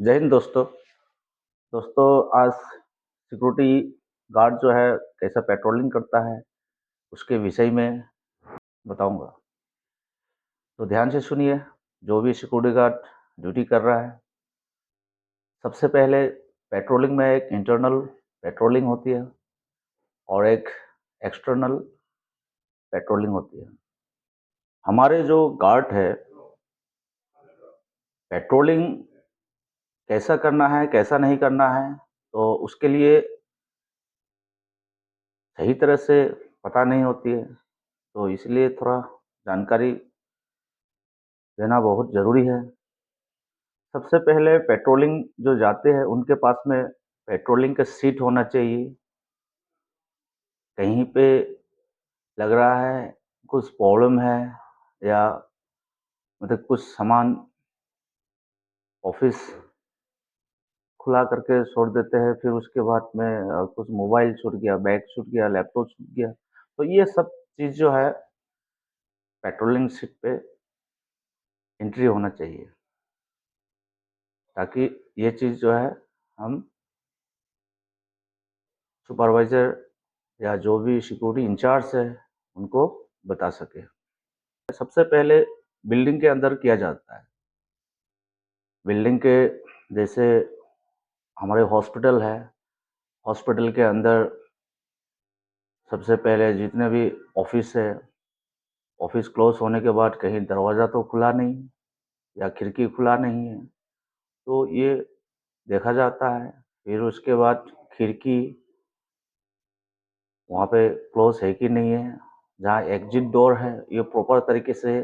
जय हिंद दोस्तों। दोस्तों, आज सिक्योरिटी गार्ड जो है कैसा पेट्रोलिंग करता है उसके विषय में बताऊंगा। तो ध्यान से सुनिए। जो भी सिक्योरिटी गार्ड ड्यूटी कर रहा है, सबसे पहले पेट्रोलिंग में एक इंटरनल पेट्रोलिंग होती है और एक एक्सटर्नल पेट्रोलिंग होती है। हमारे जो गार्ड है, पेट्रोलिंग कैसा करना है कैसा नहीं करना है, तो उसके लिए सही तरह से पता नहीं होती है। तो इसलिए थोड़ा जानकारी देना बहुत ज़रूरी है। सबसे पहले पेट्रोलिंग जो जाते हैं उनके पास में पेट्रोलिंग का सीट होना चाहिए। कहीं पे लग रहा है कुछ प्रॉब्लम है, या मतलब कुछ सामान ऑफिस खुला करके छोड़ देते हैं, फिर उसके बाद में कुछ मोबाइल छूट गया, बैग छूट गया, लैपटॉप छूट गया, तो ये सब चीज़ जो है पेट्रोलिंग सीट पे एंट्री होना चाहिए, ताकि ये चीज़ जो है हम सुपरवाइज़र या जो भी सिक्योरिटी इंचार्ज है उनको बता सके। सबसे पहले बिल्डिंग के अंदर किया जाता है। बिल्डिंग के जैसे हमारे हॉस्पिटल है, हॉस्पिटल के अंदर सबसे पहले जितने भी ऑफिस है, ऑफिस क्लोज होने के बाद कहीं दरवाज़ा तो खुला नहीं या खिड़की खुला नहीं है, तो ये देखा जाता है। फिर उसके बाद खिड़की वहाँ पे क्लोज है कि नहीं है, जहाँ एग्जिट डोर है ये प्रॉपर तरीके से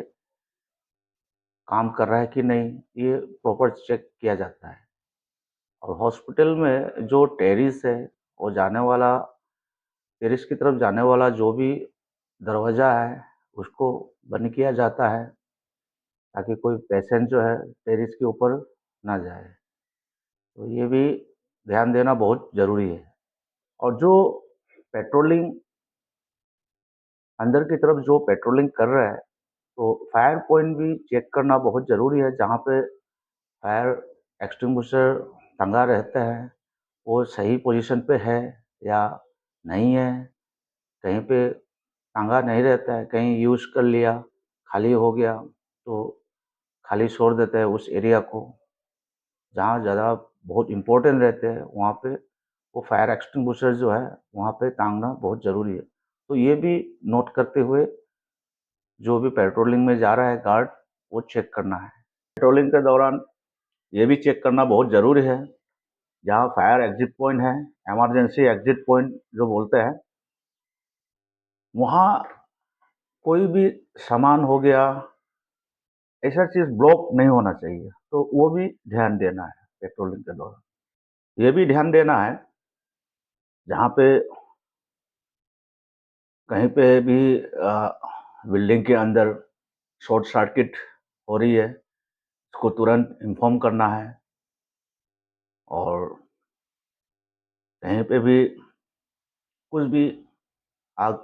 काम कर रहा है कि नहीं, ये प्रॉपर चेक किया जाता है। और हॉस्पिटल में जो टेरेस है, वो जाने वाला टेरेस की तरफ जाने वाला जो भी दरवाज़ा है उसको बंद किया जाता है, ताकि कोई पेशेंट जो है टेरेस के ऊपर ना जाए। तो ये भी ध्यान देना बहुत ज़रूरी है। और जो पेट्रोलिंग अंदर की तरफ जो पेट्रोलिंग कर रहा है, तो फायर पॉइंट भी चेक करना बहुत ज़रूरी है। जहाँ पे फायर एक्सटिंग्विशर टंगा रहता है वो सही पोजीशन पे है या नहीं है। कहीं पे टांगा नहीं रहता है, कहीं यूज़ कर लिया, खाली हो गया, तो खाली छोड़ देते हैं उस एरिया को। जहाँ ज़्यादा बहुत इम्पोर्टेंट रहते हैं वहाँ पे वो फायर एक्सटिंग्विशर जो है वहाँ पे टांगना बहुत ज़रूरी है। तो ये भी नोट करते हुए जो भी पेट्रोलिंग में जा रहा है गार्ड, वो चेक करना है। पेट्रोलिंग के दौरान ये भी चेक करना बहुत ज़रूरी है, जहाँ फायर एग्जिट पॉइंट है, इमरजेंसी एग्जिट पॉइंट जो बोलते हैं, वहाँ कोई भी सामान हो गया, ऐसा चीज़ ब्लॉक नहीं होना चाहिए। तो वो भी ध्यान देना है पेट्रोलिंग के दौरान। ये भी ध्यान देना है जहाँ पे कहीं पे भी बिल्डिंग के अंदर शॉर्ट सर्किट हो रही है, उसको तुरंत इन्फॉर्म करना है। और कहीं पे भी कुछ भी आग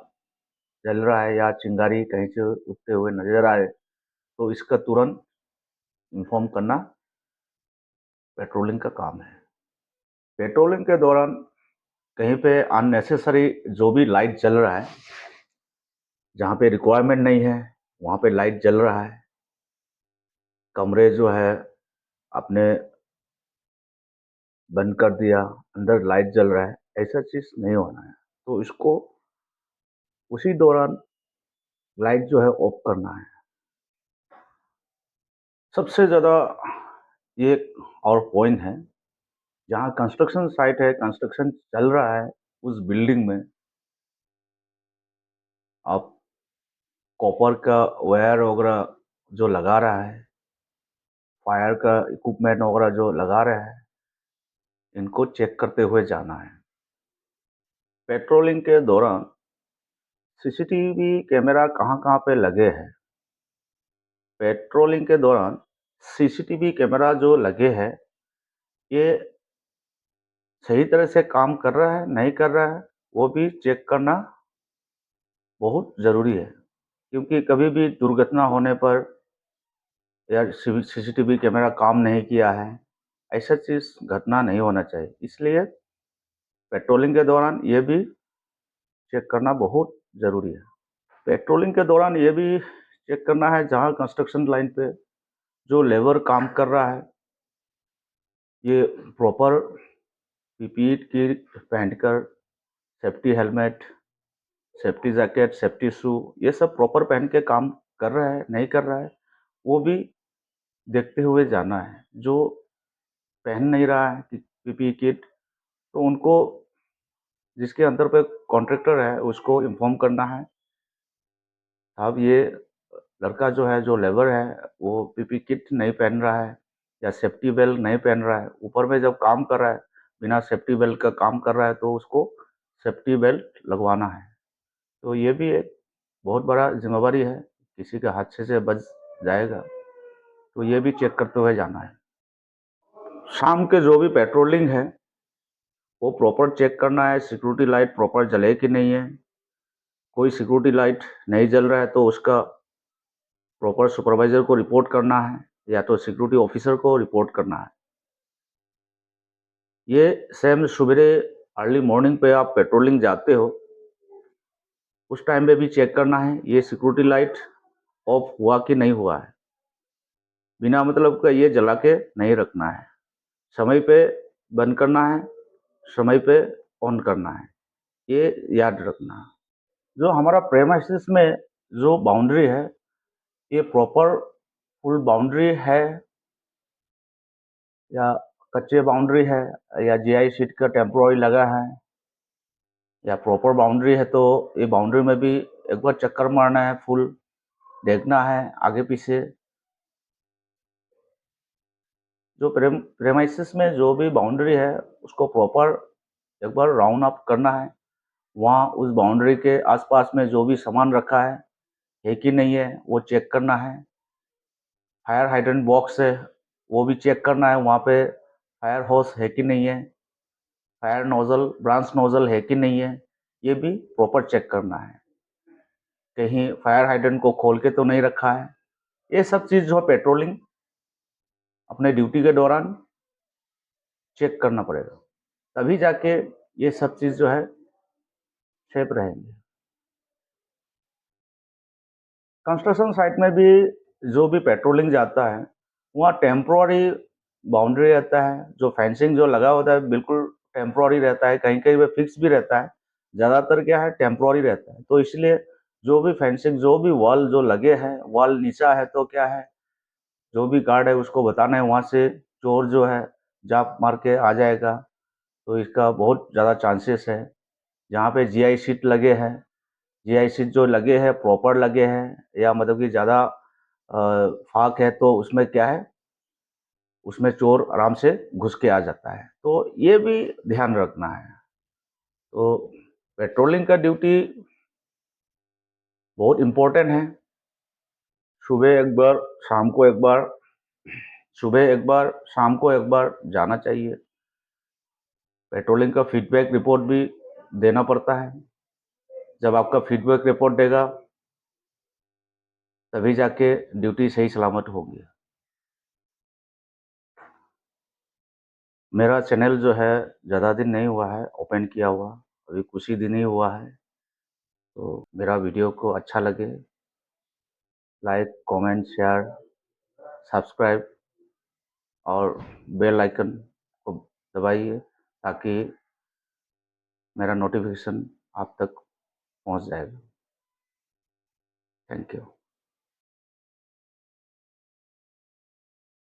जल रहा है या चिंगारी कहीं से उठते हुए नज़र आए, तो इसका तुरंत इन्फॉर्म करना पेट्रोलिंग का काम है। पेट्रोलिंग के दौरान कहीं पे अननेसेसरी जो भी लाइट जल रहा है, जहाँ पे रिक्वायरमेंट नहीं है वहाँ पे लाइट जल रहा है, कमरे जो है आपने बंद कर दिया, अंदर लाइट जल रहा है, ऐसा चीज़ नहीं होना है। तो इसको उसी दौरान लाइट जो है ऑफ करना है। सबसे ज़्यादा ये और पॉइंट है, जहाँ कंस्ट्रक्शन साइट है, कंस्ट्रक्शन चल रहा है, उस बिल्डिंग में आप कॉपर का वायर वगैरह जो लगा रहा है, फायर का इक्विपमेंट वगैरह जो लगा रहा है, इनको चेक करते हुए जाना है। पेट्रोलिंग के दौरान सीसीटीवी कैमरा कहाँ-कहाँ पे लगे हैं? पेट्रोलिंग के दौरान सीसीटीवी कैमरा जो लगे हैं, ये सही तरह से काम कर रहा है, नहीं कर रहा है, वो भी चेक करना बहुत ज़रूरी है। क्योंकि कभी भी दुर्घटना होने पर या सीसीटीवी कैमरा काम नहीं किया है, ऐसा चीज़ घटना नहीं होना चाहिए। इसलिए पेट्रोलिंग के दौरान ये भी चेक करना बहुत ज़रूरी है। पेट्रोलिंग के दौरान ये भी चेक करना है, जहाँ कंस्ट्रक्शन लाइन पे जो लेबर काम कर रहा है, ये प्रॉपर पीपीई किट पहनकर, safety helmet, safety jacket, safety shoe, ये सब प्रॉपर पहन के काम कर रहा है, नहीं कर रहा है, वो भी देखते हुए जाना है। जो पहन नहीं रहा है कि पीपीई किट, तो उनको, जिसके अंदर पे कॉन्ट्रैक्टर है, उसको इन्फॉर्म करना है, साहब ये लड़का जो है, जो लेबर है, वो पीपीई किट नहीं पहन रहा है या सेफ्टी बेल्ट नहीं पहन रहा है। ऊपर में जब काम कर रहा है, बिना सेफ्टी बेल्ट का काम कर रहा है, तो उसको सेफ्टी बेल्ट लगवाना है। तो ये भी एक बहुत बड़ा ज़िम्मेवारी है, किसी के हादसे से बच जाएगा, तो ये भी चेक करते हुए जाना है। शाम के जो भी पेट्रोलिंग है, वो प्रॉपर चेक करना है, सिक्योरिटी लाइट प्रॉपर जले कि नहीं है। कोई सिक्योरिटी लाइट नहीं जल रहा है तो उसका प्रॉपर सुपरवाइज़र को रिपोर्ट करना है, या तो सिक्योरिटी ऑफिसर को रिपोर्ट करना है। ये सेम सवेरे अर्ली मॉर्निंग पे आप पेट्रोलिंग जाते हो, उस टाइम पे भी चेक करना है, ये सिक्योरिटी लाइट ऑफ हुआ कि नहीं हुआ है। बिना मतलब का ये जला के नहीं रखना है। समय पे बंद करना है, समय पे ऑन करना है, ये याद रखना है। जो हमारा प्रेमाइसिस में जो बाउंड्री है, ये प्रॉपर फुल बाउंड्री है या कच्चे बाउंड्री है, या जीआई शीट का टेम्पोररी लगा है, या प्रॉपर बाउंड्री है, तो ये बाउंड्री में भी एक बार चक्कर मारना है, फुल देखना है आगे पीछे। जो प्रेमाइसिस में जो भी बाउंड्री है, उसको प्रॉपर एक बार राउंड अप करना है। वहाँ उस बाउंड्री के आसपास में जो भी सामान रखा है कि नहीं है, वो चेक करना है। फायर हाइड्रेंट बॉक्स है, वो भी चेक करना है, वहाँ पे फायर होस है कि नहीं है, फायर नोजल, ब्रांच नोजल है कि नहीं है, ये भी प्रॉपर चेक करना है। कहीं फायर हाइड्रेंट को खोल के तो नहीं रखा है। ये सब चीज़ जो है पेट्रोलिंग अपने ड्यूटी के दौरान चेक करना पड़ेगा, तभी जाके ये सब चीज़ जो है सेफ रहेंगे। कंस्ट्रक्शन साइट में भी जो भी पेट्रोलिंग जाता है, वहाँ टेम्पोररी बाउंड्री रहता है, जो फेंसिंग जो लगा होता है बिल्कुल टेम्पोररी रहता है, कहीं-कहीं पे फिक्स भी रहता है। ज़्यादातर क्या है, टेम्पोररी रहता है। तो इसलिए जो भी फेंसिंग, जो भी वॉल जो लगे हैं, वॉल नीचा है तो क्या है, जो भी गार्ड है उसको बताना है, वहाँ से चोर जो है झाँप मार के आ जाएगा, तो इसका बहुत ज़्यादा चांसेस है। जहाँ पे जीआई शीट लगे हैं, जीआई शीट जो लगे हैं प्रॉपर लगे हैं, या मतलब कि ज़्यादा फाँक है, तो उसमें क्या है, उसमें चोर आराम से घुस के आ जाता है। तो ये भी ध्यान रखना है। तो पेट्रोलिंग का ड्यूटी बहुत इम्पोर्टेंट है। सुबह एक बार, शाम को एक बार, सुबह एक बार, शाम को एक बार जाना चाहिए। पेट्रोलिंग का फीडबैक रिपोर्ट भी देना पड़ता है। जब आपका फीडबैक रिपोर्ट देगा, तभी जाके ड्यूटी सही सलामत होगी। मेरा चैनल जो है ज़्यादा दिन नहीं हुआ है ओपन किया हुआ, अभी कुछ ही दिन ही हुआ है। तो मेरा वीडियो को अच्छा लगे, लाइक, कमेंट, शेयर, सब्सक्राइब और बेल आइकन को दबाइए, ताकि मेरा नोटिफिकेशन आप तक पहुंच जाएगा। Thank you.